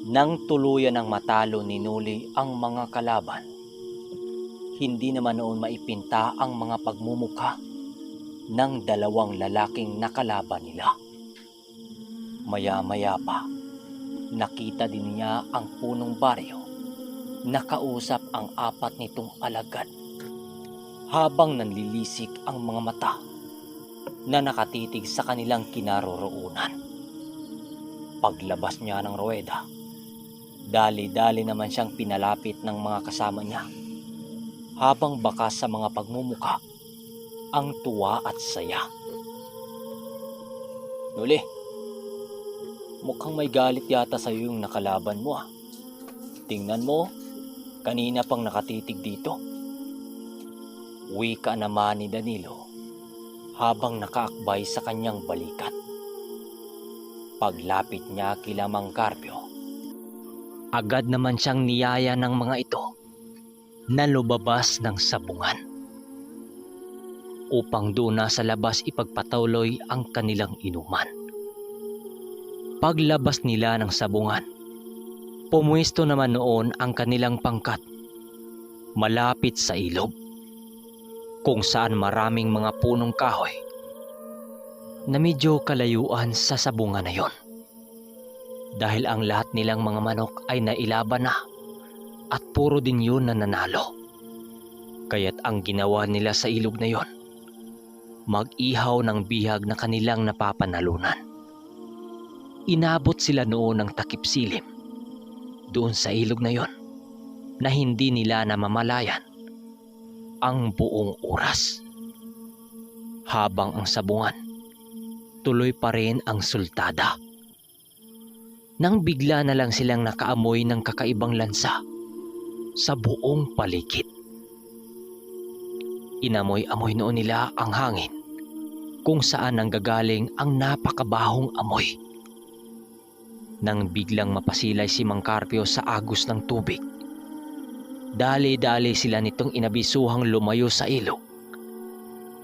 Nang tuluyan ng matalo ni Noli ang mga kalaban, hindi naman noon maipinta ang mga pagmumukha ng dalawang lalaking nakalaban nila. Maya-maya pa, nakita din niya ang punong baryo, nakausap ang apat nitong alagad habang nanlilisik ang mga mata na nakatitig sa kanilang kinaroroonan. Paglabas niya ng ruweda, dali-dali naman siyang pinalapit ng mga kasama niya habang bakas sa mga pagmumukha ang tuwa at saya. Noli, mukhang may galit yata sa iyo yung nakalaban mo ah. Tingnan mo, kanina pang nakatitig dito. Wika naman ni Danilo habang nakaakbay sa kanyang balikat. Paglapit niya kila Mang Carpio, agad naman siyang niyaya ng mga ito na lumabas ng sabungan upang doon na sa labas ipagpatuloy ang kanilang inuman. Paglabas nila ng sabungan, pumuesto naman noon ang kanilang pangkat malapit sa ilog, kung saan maraming mga punong kahoy na medyo kalayuan sa sabungan na yon. Dahil ang lahat nilang mga manok ay nailaban na at puro din yun na nanalo. Kaya't ang ginawa nila sa ilog na yon, mag-ihaw ng bihag na kanilang napapanalunan. Inabot sila noon ng takip silim doon sa ilog na yon na hindi nila namamalayan ang buong oras. Habang ang sabungan, tuloy pa rin ang sultada. Nang bigla na lang silang nakaamoy ng kakaibang lansa sa buong paligid. Inamoy-amoy noon nila ang hangin kung saan nanggagaling ang napakabahong amoy. Nang biglang mapasilay si Mang Carpio sa agos ng tubig, dali-dali sila nitong inabisuhang lumayo sa ilog.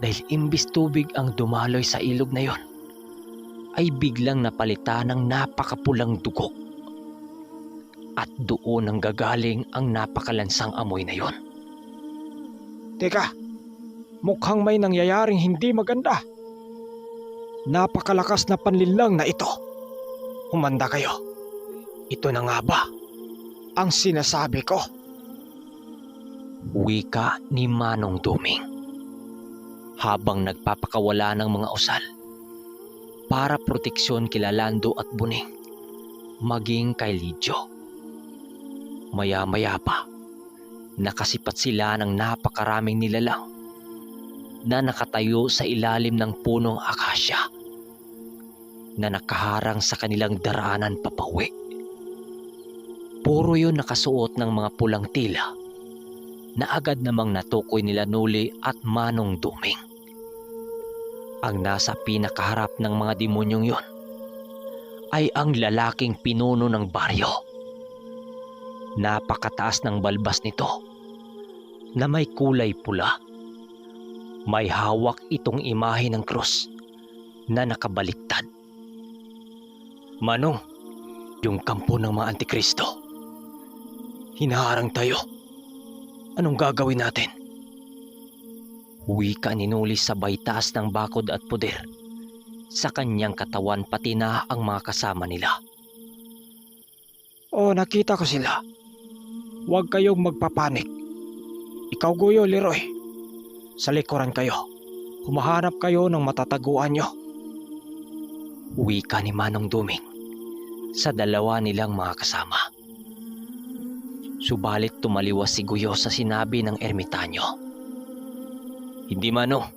Dahil imbis tubig ang dumaloy sa ilog na yon, ay biglang napalitan ng napakapulang dugo. At doon ang gagaling ang napakalansang amoy na yon. Teka, mukhang may nangyayaring hindi maganda. Napakalakas na panlinlang na ito. Humanda kayo. Ito na nga ba ang sinasabi ko? Wika ni Manong Duming habang nagpapakawala ng mga usal para proteksyon kila Lando at Buning, maging kay Lidyo. Maya-maya pa, nakasipat sila ng napakaraming nilalang na nakatayo sa ilalim ng punong akasya na nakaharang sa kanilang daraanan papauwi. Puro yun nakasuot ng mga pulang tila na agad namang natukoy nila Noli at Manong Duming. Ang nasa pinakaharap ng mga demonyong yon ay ang lalaking pinuno ng baryo. Napakataas ng balbas nito na may kulay pula. May hawak itong imahe ng krus na nakabaliktad. Manong, yung kampo ng mga Antikristo. Hinaharang tayo. Anong gagawin natin? Wika ni Noli sabay taas ng bakod at puder sa kanyang katawan pati na ang mga kasama nila. Oh, nakita ko sila. Huwag kayong magpapanik. Ikaw, Guyo, Leroy. Sa likuran kayo. Humahanap kayo ng matataguan nyo. Wika ni Manong Duming sa dalawa nilang mga kasama. Subalit tumaliwas si Guyo sa sinabi ng ermitanyo. Hindi, Manong.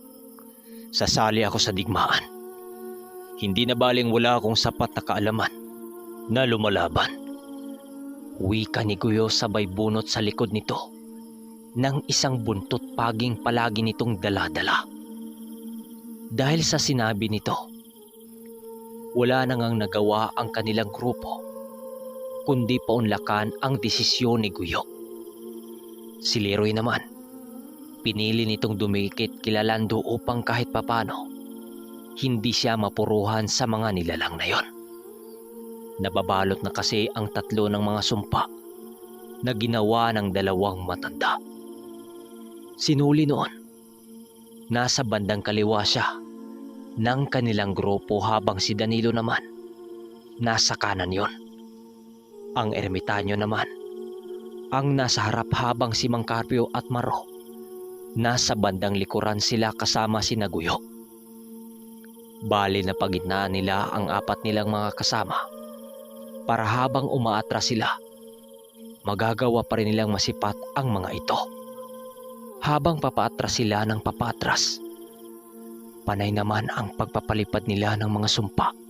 Sasali ako sa digmaan. Hindi na baling wala akong sapat na kaalaman na lumalaban. Wika ni Guyo sabay bunot sa likod nito ng isang buntot paging palagi nitong dala-dala. Dahil sa sinabi nito, wala na ngang nagawa ang kanilang grupo kundi paunlakan ang desisyon ni Guyo. Si Leroy naman, pinili nitong dumikit kila Lando upang kahit papano hindi siya mapuruhan sa mga nilalang na yon. Nababalot na kasi ang tatlo ng mga sumpa na ginawa ng dalawang matanda. Sinuli noon, nasa bandang kaliwa siya ng kanilang grupo habang si Danilo naman nasa kanan yon. Ang ermitanyo naman ang nasa harap habang si Mang Carpio at Maro nasa bandang likuran sila kasama si Naguyo. Bali na pagitnaan nila ang apat nilang mga kasama para habang umaatras sila, magagawa pa rin nilang masipat ang mga ito. Habang papaatras sila ng papaatras, panay naman ang pagpapalipad nila ng mga sumpa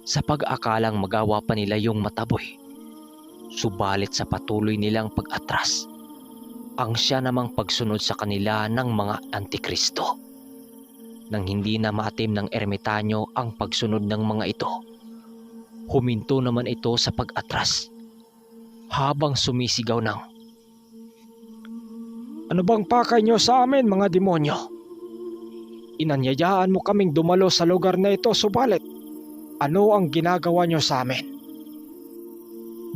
sa pag-akalang magawa pa nila yung mataboy. Subalit sa patuloy nilang pag-atras, ang siya namang pagsunod sa kanila ng mga antikristo. Nang hindi na maatim ng ermitanyo ang pagsunod ng mga ito, huminto naman ito sa pag-atras habang sumisigaw ng, Ano bang pakay nyo sa amin, mga demonyo? Inanyayaan mo kaming dumalo sa lugar na ito, subalit ano ang ginagawa nyo sa amin?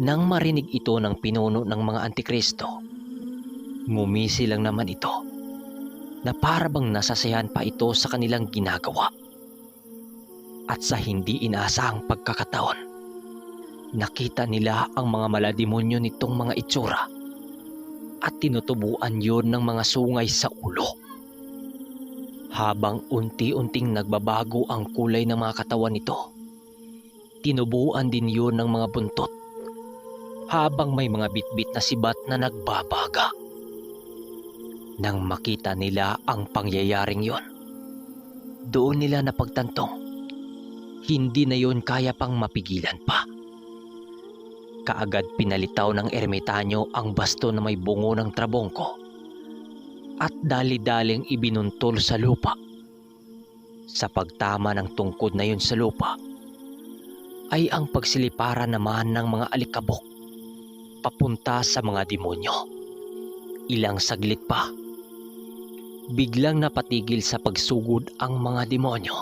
Nang marinig ito ng pinuno ng mga antikristo, ngumisi lang naman ito na para bang nasasayan pa ito sa kanilang ginagawa. At sa hindi inaasahang pagkakataon, nakita nila ang mga malademonyo nitong mga itsura at tinutubuan yun ng mga sungay sa ulo. Habang unti-unting nagbabago ang kulay ng mga katawan nito, tinubuan din yun ng mga buntot habang may mga bitbit na sibat na nagbabaga. Nang makita nila ang pangyayaring yon, doon nila napagtantong hindi na yon kaya pang mapigilan pa. Kaagad pinalitaw ng ermitanyo ang basto na may bungo ng trabongko at dali-daling ibinuntol sa lupa. Sa pagtama ng tungkod na yun sa lupa, ay ang pagsiliparan naman ng mga alikabok papunta sa mga demonyo. Ilang saglit pa, biglang napatigil sa pagsugod ang mga demonyo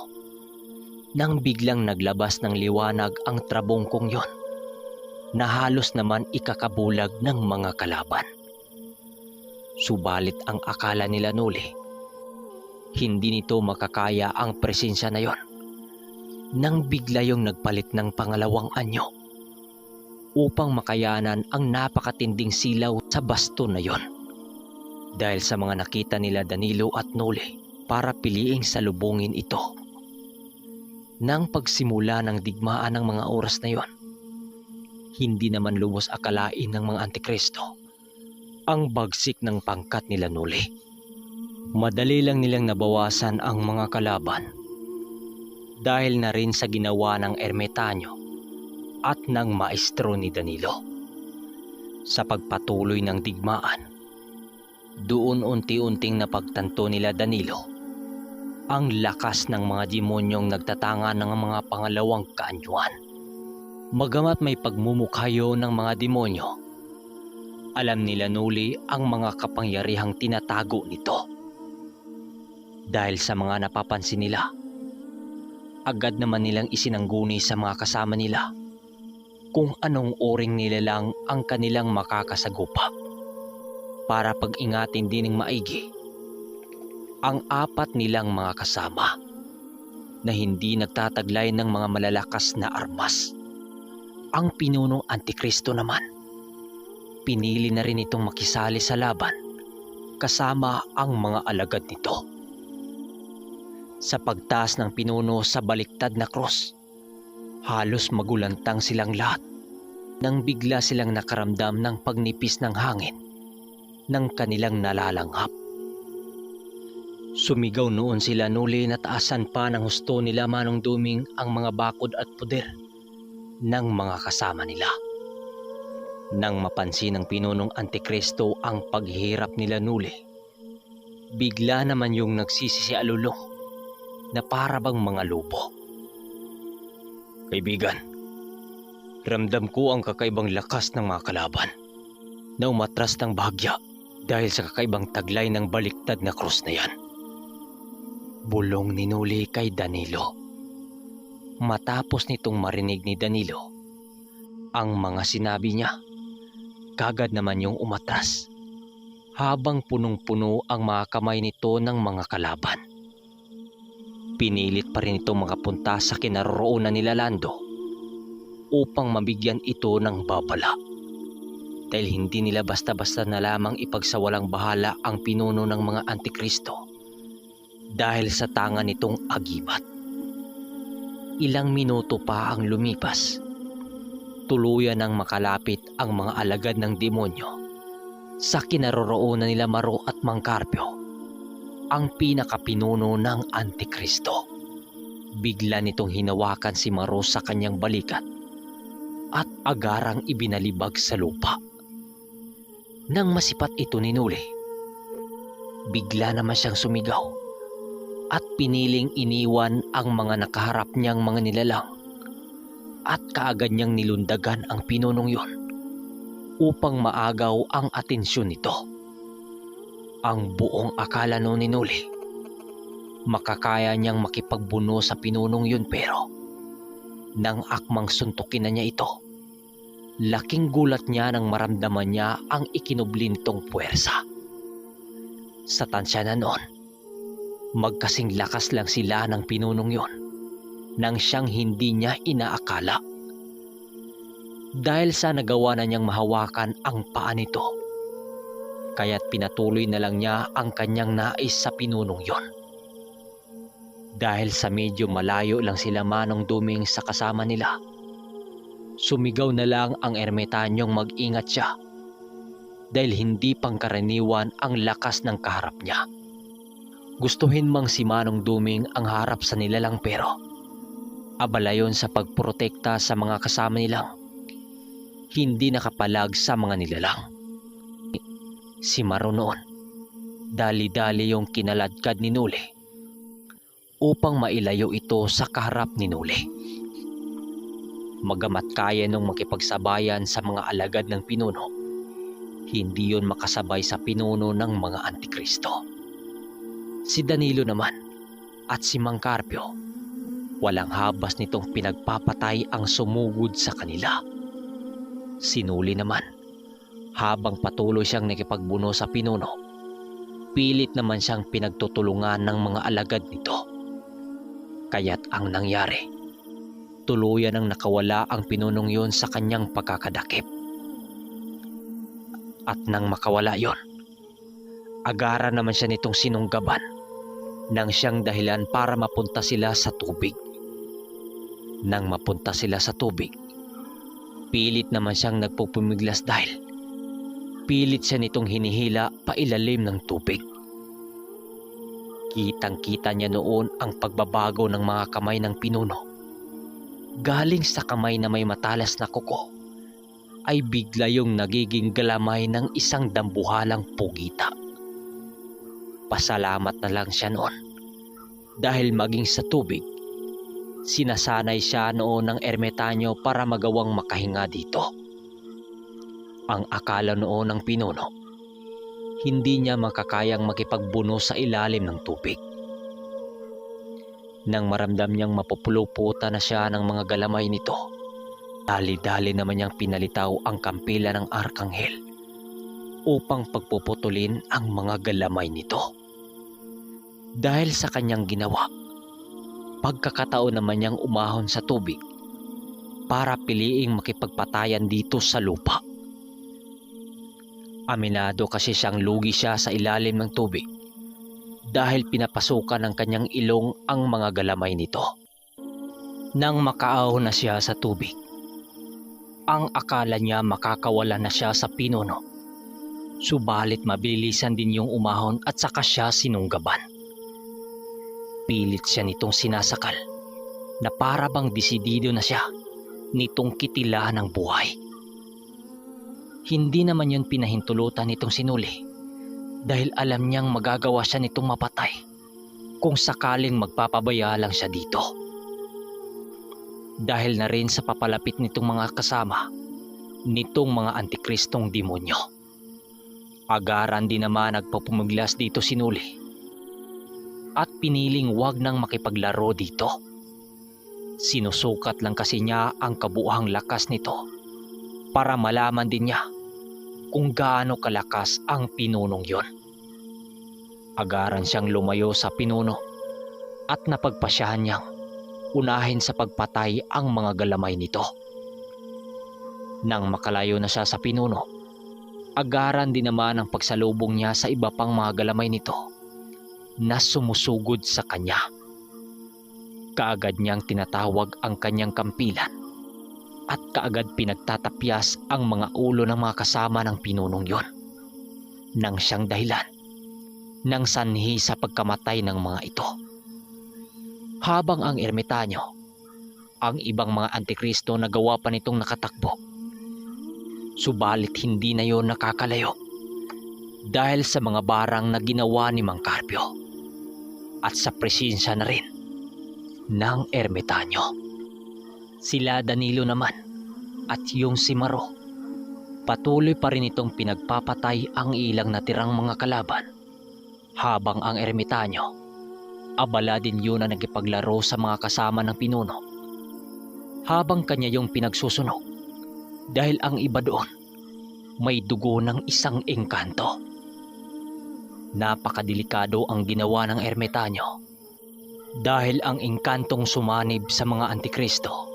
nang biglang naglabas ng liwanag ang trabongkong yon na halos naman ikakabulag ng mga kalaban. Subalit ang akala nila nuli, hindi nito makakaya ang presensya na yon nang bigla yung nagpalit ng pangalawang anyo upang makayanan ang napakatinding silaw sa basto na yon. Dahil sa mga nakita nila Danilo at Noli para piliing salubungin ito. Nang pagsimula ng digmaan ng mga oras na yon, hindi naman lubos akalain ng mga antikristo ang bagsik ng pangkat nila Noli. Madali lang nilang nabawasan ang mga kalaban dahil na rin sa ginawa ng ermitanyo at ng maestro ni Danilo. Sa pagpatuloy ng digmaan, doon unti-unting napagtanto nila Danilo ang lakas ng mga demonyong nagtatanga ng mga pangalawang kaanyuan. Magamat may pagmumukhayo ng mga demonyo, alam nila Noli ang mga kapangyarihang tinatago nito. Dahil sa mga napapansin nila, agad naman nilang isinangguni sa mga kasama nila kung anong oring nilalang ang kanilang makakasagupa para pag-ingatin din ng maigi ang apat nilang mga kasama na hindi nagtataglay ng mga malalakas na armas. Ang pinunong antikristo naman, pinili na rin itong makisali sa laban kasama ang mga alagad nito. Sa pagtaas ng pinuno sa baliktad na krus, halos magulantang silang lahat nang bigla silang nakaramdam ng pagnipis ng hangin ng kanilang nalalanghap. Sumigaw noon sila Noli na taasan pa ng husto nila Manong Duming ang mga bakod at puder ng mga kasama nila. Nang mapansin ng pinunong antikristo ang paghihirap nila Noli, bigla naman yung nagsisisialulong na para bang mga lobo. Kaibigan, ramdam ko ang kakaibang lakas ng mga kalaban na umatras ng bahagya dahil sa kakaibang taglay ng baliktad na krus na yan. Bulong ni Noli kay Danilo. Matapos nitong marinig ni Danilo ang mga sinabi niya. Kagad naman yung umatras, habang punong-puno ang mga kamay nito ng mga kalaban. Pinilit pa rin itong makapunta sa kinaroroonan nila Lando upang mabigyan ito ng babala. Dahil hindi nila basta-basta na lamang ipagsawalang bahala ang pinuno ng mga Antikristo dahil sa tanga nitong agibat. Ilang minuto pa ang lumipas, tuluyan nang makalapit ang mga alagad ng demonyo sa kinaroroonan nila Maro at Mang Carpio, ang pinakapinuno ng Antikristo. Bigla nitong hinawakan si Maro sa kanyang balikat at agarang ibinalibag sa lupa. Nang masipat ito ni Nuli, bigla naman siyang sumigaw at piniling iniwan ang mga nakaharap niyang mga nilalang at kaagad niyang nilundagan ang pinunong yon upang maagaw ang atensyon nito. Ang buong akala noon ni Nuli, makakaya niyang makipagbuno sa pinunong yun, pero nang akmang suntukin na niya ito, laking gulat niya nang maramdaman niya ang ikinubli nitong puwersa. Sa tansya na noon, magkasing lakas lang sila ng pinunong yon nang siyang hindi niya inaakala. Dahil sa nagawa na niyang mahawakan ang paa nito, kaya't pinatuloy na lang niya ang kanyang nais sa pinunong yon. Dahil sa medyo malayo lang sila Manong Duming sa kasama nila, sumigaw na lang ang ermitanyong mag-ingat siya dahil hindi pangkaraniwan ang lakas ng kaharap niya. Gustuhin mang si Manong Duming ang harap sa nilalang, pero abala yon sa pagprotekta sa mga kasama nilang hindi nakapalag sa mga nilalang. Si Maro noon, dali-dali yung kinaladkad ni Nuli upang mailayo ito sa kaharap ni Nuli. Magamat kaya nung makipagsabayan sa mga alagad ng pinuno, hindi yon makasabay sa pinuno ng mga Antikristo. Si Danilo naman at si Mang Carpio, walang habas nitong pinagpapatay ang sumugod sa kanila. Si Nuli naman, habang patuloy siyang nakipagbuno sa pinuno, pilit naman siyang pinagtutulungan ng mga alagad nito. Kaya't ang nangyari, tuluyan ang nakawala ang pinunong yon sa kanyang pagkakadakip. At nang makawala yon, agara naman siya nitong sinunggaban nang siyang dahilan para mapunta sila sa tubig. Nang mapunta sila sa tubig, pilit naman siyang nagpupumiglas dahil pilit siya nitong hinihila pailalim ng tubig. Kitang-kita niya noon ang pagbabago ng mga kamay ng pinuno. Galing sa kamay na may matalas na kuko, ay bigla yung nagiging galamay ng isang dambuhalang pugita. Pasalamat na lang siya noon dahil maging sa tubig, sinasanay siya noon ng ermitanyo para magawang makahinga dito. Ang akala noon ng pinuno, hindi niya makakayang makipagbuno sa ilalim ng tubig. Nang maramdam niyang mapupuluputan na siya ng mga galamay nito, dali-dali naman niyang pinalitaw ang kampila ng Arkanghel upang pagpuputulin ang mga galamay nito. Dahil sa kanyang ginawa, pagkakataon naman niyang umahon sa tubig para piliing makipagpatayan dito sa lupa. Aminado kasi siyang lugi siya sa ilalim ng tubig dahil pinapasukan ng kanyang ilong ang mga galamay nito. Nang makaahon na siya sa tubig, ang akala niya makakawala na siya sa pinuno. Subalit mabilisan din yung umahon at saka siya sinunggaban. Pilit siya nitong sinasakal na para bang desidido na siya nitong kitila ng buhay. Hindi naman yun pinahintulutan nitong sinuli dahil alam niyang magagawa siya nitong mapatay kung sakaling magpapabaya lang siya dito. Dahil na rin sa papalapit nitong mga kasama nitong mga antikristong demonyo. Agaran din naman nagpapumiglas dito sinuli at piniling wag nang makipaglaro dito. Sinusukat lang kasi niya ang kabuuhang lakas nito para malaman din niya kung gaano kalakas ang pinunong yon. Agaran siyang lumayo sa pinuno at napagpasyahan niyang unahin sa pagpatay ang mga galamay nito. Nang makalayo na siya sa pinuno, agaran din naman ang pagsalubong niya sa iba pang mga galamay nito na sumusugod sa kanya. Kaagad niyang tinatawag ang kanyang kampilan at kaagad pinagtatapyas ang mga ulo ng mga kasama ng pinunong yon, nang siyang dahilan ng sanhi sa pagkamatay ng mga ito. Habang ang ermitanyo, ang ibang mga antikristo na gawa pa nitong nakatakbo, subalit hindi na yon nakakalayo dahil sa mga barang na ginawa ni Mang Carpio at sa presensya na rin ng ermitanyo. Sila Danilo naman at yung si Maro, patuloy pa rin itong pinagpapatay ang ilang natirang mga kalaban, habang ang ermitanyo, abala din yun na nagipaglaro sa mga kasama ng pinuno, habang kanya yung pinagsusunog dahil ang iba doon may dugo ng isang engkanto. Napakadelikado ang ginawa ng ermitanyo dahil ang engkantong sumanib sa mga antikristo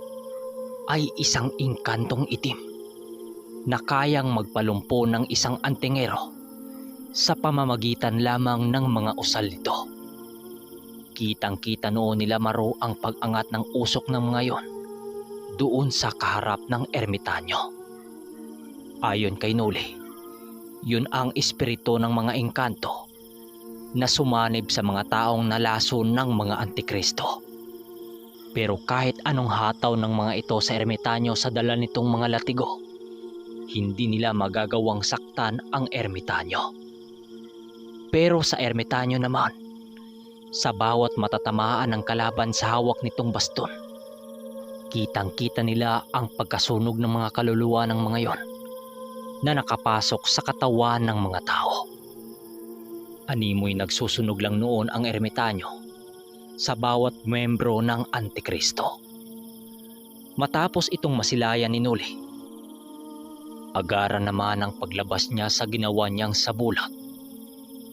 ay isang engkantong itim na kayang magpalumpo ng isang antingero sa pamamagitan lamang ng mga usal nito. Kitang-kita noon nila Maro ang pag-angat ng usok ng mga yon doon sa kaharap ng ermitanyo. Ayon kay Noli, yun ang espiritu ng mga engkanto na sumanib sa mga taong nalason ng mga antikristo. Pero kahit anong hataw ng mga ito sa ermitanyo sa dala nitong mga latigo, hindi nila magagawang saktan ang ermitanyo. Pero sa ermitanyo naman, sa bawat matatamaan ng kalaban sa hawak nitong baston, kitang-kita nila ang pagkasunog ng mga kaluluwa ng mga yon na nakapasok sa katawan ng mga tao. Animoy nagsusunog lang noon ang ermitanyo sa bawat membro ng Antikristo. Matapos itong masilayan ni Noli, agaran naman ang paglabas niya sa ginawa niyang sabulat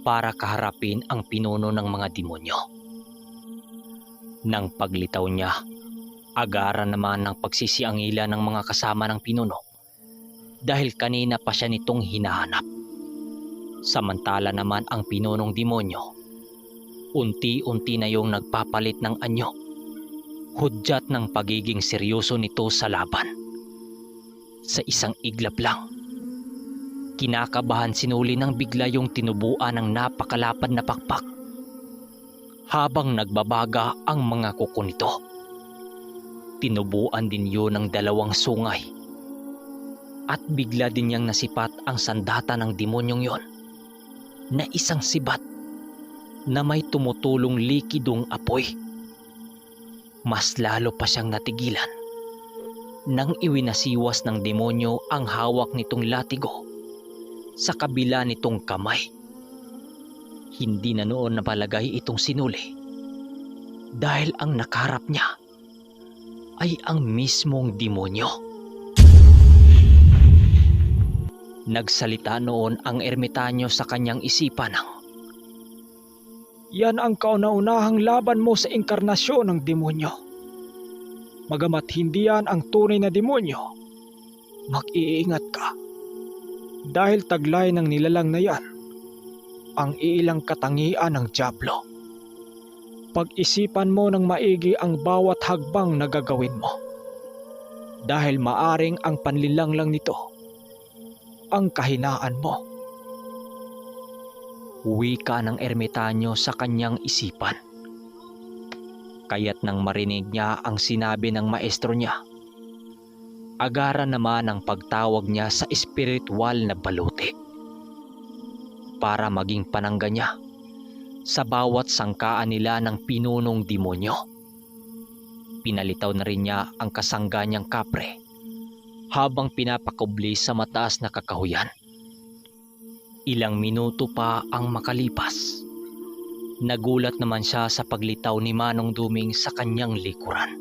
para kaharapin ang pinuno ng mga demonyo. Nang paglitaw niya, agaran naman ang pagsisiangila ng mga kasama ng pinuno dahil kanina pa siya nitong hinahanap. Samantala naman ang pinunong demonyo, unti-unti na yung nagpapalit ng anyo, hudyat ng pagiging seryoso nito sa laban. Sa isang iglap lang, kinakabahan si Noli nang bigla yung tinubuan ng napakalapad na pakpak habang nagbabaga ang mga kuko nito. Tinubuan din yun ng dalawang sungay at bigla din niyang nasipat ang sandata ng demonyong yon na isang sibat na may tumutulong likidong apoy. Mas lalo pa siyang natigilan nang iwinasiwas ng demonyo ang hawak nitong latigo sa kabila nitong kamay. Hindi na noon napalagay itong sinuli dahil ang nakaharap niya ay ang mismong demonyo. Nagsalita noon ang ermitanyo sa kanyang isipan ng, Yan ang kauna-unahang laban mo sa inkarnasyon ng demonyo. Magamat hindi yan ang tunay na demonyo, mag-iingat ka. Dahil taglay ng nilalang na yan, ang ilang katangian ng dyablo. Pag-isipan mo ng maigi ang bawat hagbang na gagawin mo. Dahil maaring ang panlilang lang nito ang kahinaan mo. wika ng ermitanyo sa kanyang isipan. Kaya't nang marinig niya ang sinabi ng maestro niya, agaran naman ang pagtawag niya sa espiritual na baluti para maging panangga niya sa bawat sangkaan nila ng pinunong demonyo. Pinalitaw na rin niya ang kasangga niyang kapre habang pinapakubli sa mataas na kakahuyan. Ilang minuto pa ang makalipas. Nagulat naman siya sa paglitaw ni Manong Duming sa kanyang likuran.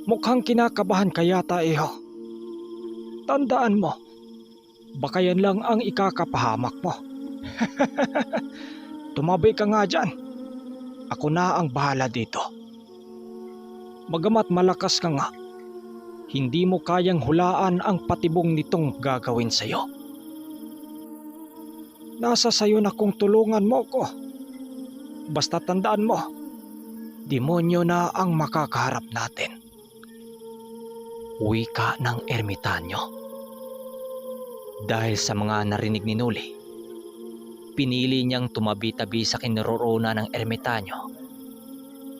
Mukhang kinakabahan ka yata, Iho. Tandaan mo, baka yan lang ang ikakapahamak mo. Tumabi ka nga dyan. Ako na ang bahala dito. Bagamat malakas ka nga, hindi mo kayang hulaan ang patibong nitong gagawin sa'yo. Nasa sayo na kung tulungan mo ko. Basta tandaan mo, demonyo na ang makakaharap natin. Wika ng ermitanyo. Dahil sa mga narinig ni Noli, pinili niyang tumabi-tabi sa kinaroroonan ng ermitanyo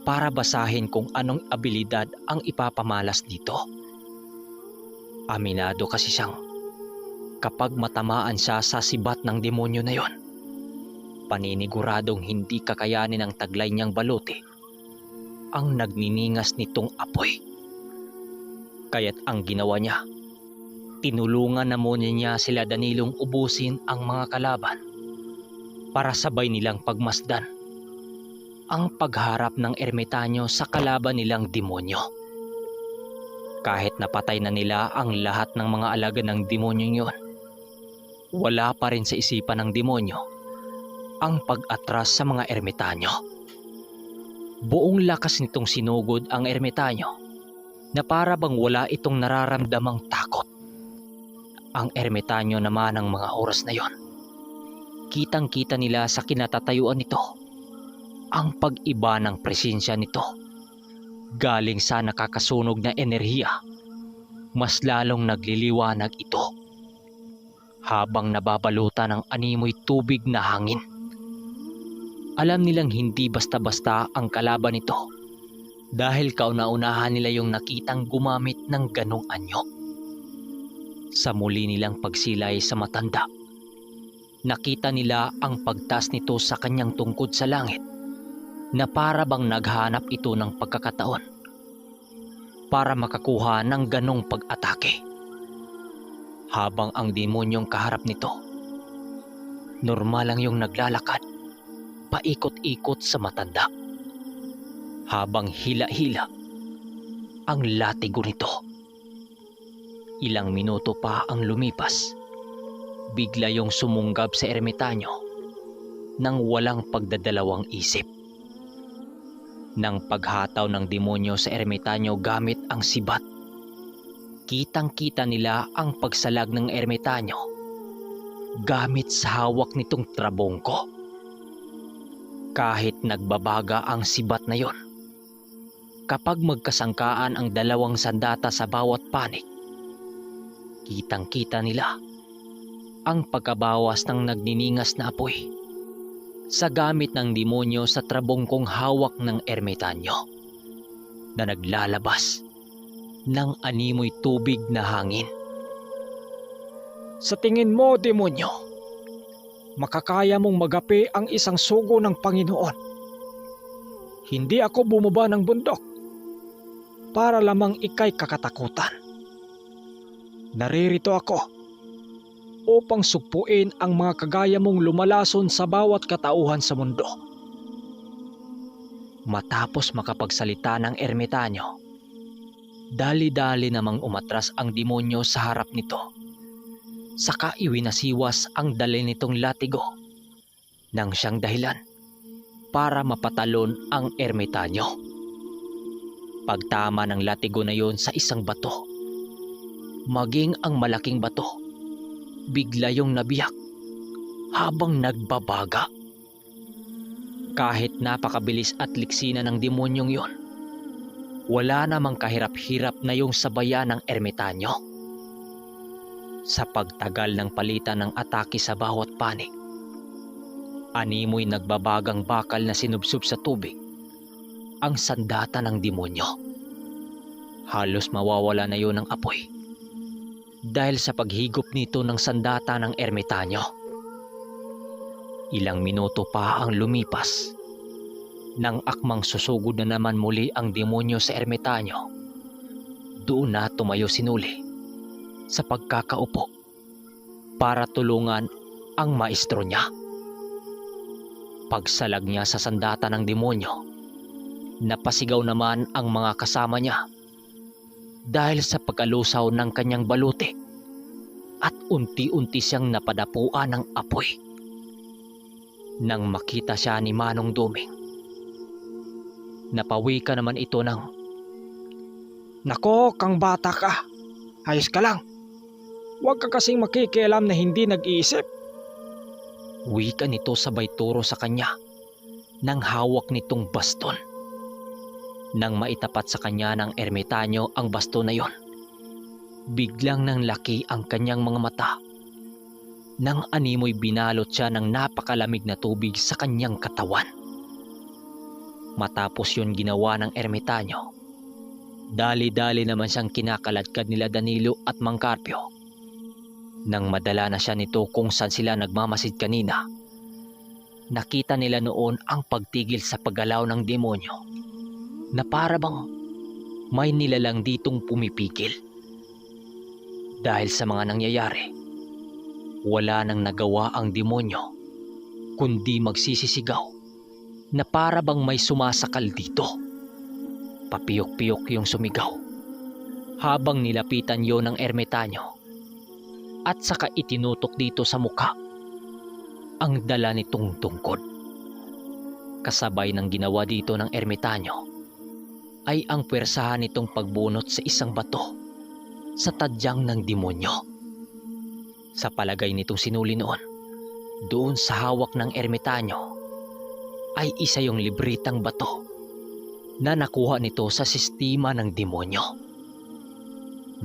para basahin kung anong abilidad ang ipapamalas dito. Aminado kasi siyang kapag matamaan siya sa sibat ng demonyo na yon, paniniguradong hindi kakayanin ng taglay niyang baluti ang nagniningas nitong apoy. Kaya't ang ginawa niya, tinulungan na muna niya sila Danilong ubusin ang mga kalaban para sabay nilang pagmasdan ang pagharap ng ermitanyo sa kalaban nilang demonyo. Kahit napatay na nila ang lahat ng mga alagad ng demonyong yon, wala pa rin sa isipan ng demonyo ang pag-atras sa mga ermitanyo. Buong lakas nitong sinugod ang ermitanyo na para bang wala itong nararamdamang takot. Ang ermitanyo naman ng mga oras na yon, kitang-kita nila sa kinatatayuan nito ang pag-iba ng presensya nito. Galing sa nakakasunog na enerhiya, mas lalong nagliliwanag ito habang nababalutan ng animoy tubig na hangin. Alam nilang hindi basta-basta ang kalaban nito dahil kauna-unahan nila yung nakitang gumamit ng ganong anyo. Sa muli nilang pagsilay sa matanda, nakita nila ang pagtas nito sa kanyang tungkod sa langit na para bang naghanap ito ng pagkakataon para makakuha ng ganong pag-atake. Habang ang demonyong kaharap nito, normal lang yung naglalakad, paikot-ikot sa matanda. Habang hila-hila ang latigo nito. Ilang minuto pa ang lumipas, bigla yung sumunggab sa ermitanyo nang walang pagdadalawang isip. Nang paghataw ng demonyo sa ermitanyo gamit ang sibat, kitang-kita nila ang pagsalag ng ermitanyo gamit sa hawak nitong trabongko. Kahit nagbabaga ang sibat na yon, kapag magkasangkaan ang dalawang sandata sa bawat panig, kitang-kita nila ang pagkabawas ng nagniningas na apoy sa gamit ng demonyo sa trabongkong hawak ng ermitanyo na naglalabas ng animoy tubig na hangin. Sa tingin mo, demonyo, makakaya mong magapi ang isang sugo ng Panginoon? Hindi ako bumaba ng bundok para lamang ikay kakatakutan. Naririto ako upang sugpuin ang mga kagaya mong lumalason sa bawat katauhan sa mundo. Matapos makapagsalita ng ermitanyo, dali-dali namang umatras ang demonyo sa harap nito. Saka iwinasiwas ang dali nitong latigo nang siyang dahilan para mapatalon ang ermitanyo. Pagtama ng latigo na yon sa isang bato, maging ang malaking bato, bigla yung nabiyak habang nagbabaga. Kahit napakabilis at liksina ng demonyong yon, wala namang kahirap-hirap na yung sabayan ng ermitanyo. Sa pagtagal ng palitan ng atake sa bawat panig, animoy nagbabagang bakal na sinubsob sa tubig ang sandata ng demonyo. Halos mawawala na yon ng apoy dahil sa paghigop nito ng sandata ng ermitanyo. Ilang minuto pa ang lumipas nang akmang susugod na naman muli ang demonyo sa ermitanyo. Doon na tumayo si Noli sa pagkakaupo para tulungan ang maestro niya. Pagsalag niya sa sandata ng demonyo, napasigaw naman ang mga kasama niya dahil sa pagkalusaw ng kanyang baluti at unti-unti siyang napadapuan ng apoy. Nang makita siya ni Manong Duming, napawi ka naman ito ng, "Nako, kang bata ka. Ayos ka lang. Huwag ka kasing makikialam na hindi nag-iisip." wika nito sabay turo sa kanya nang hawak nitong baston. Nang maitapat sa kanya ng ermitanyo ang baston na yon, biglang nang laki ang kanyang mga mata. Nang animoy binalot siya ng napakalamig na tubig sa kanyang katawan. Matapos yun ginawa ng ermitanyo, dali-dali naman siyang kinakaladkad nila Danilo at Mang Carpio. Nang madala na siya nito kung saan sila nagmamasid kanina, nakita nila noon ang pagtigil sa paggalaw ng demonyo na para bang may nilalang ditong pumipigil. Dahil sa mga nangyayari, wala nang nagawa ang demonyo kundi magsisisigaw na para bang may sumasakal dito. Papiyok-piyok yung sumigaw habang nilapitan yon ng ermitanyo at saka itinutok dito sa mukha ang dala nitong tungkod. Kasabay ng ginawa dito ng ermitanyo ay ang pwersahan nitong pagbunot sa isang bato sa tadyang ng demonyo. Sa palagay nitong sinuli noon, doon sa hawak ng ermitanyo ay isa yung libritang bato na nakuha nito sa sistema ng demonyo.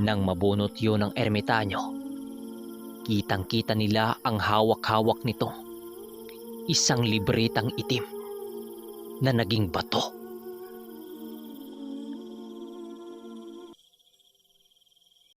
Nang mabunot yun ng ermitanyo, kitang-kita nila ang hawak-hawak nitong isang libritang itim na naging bato.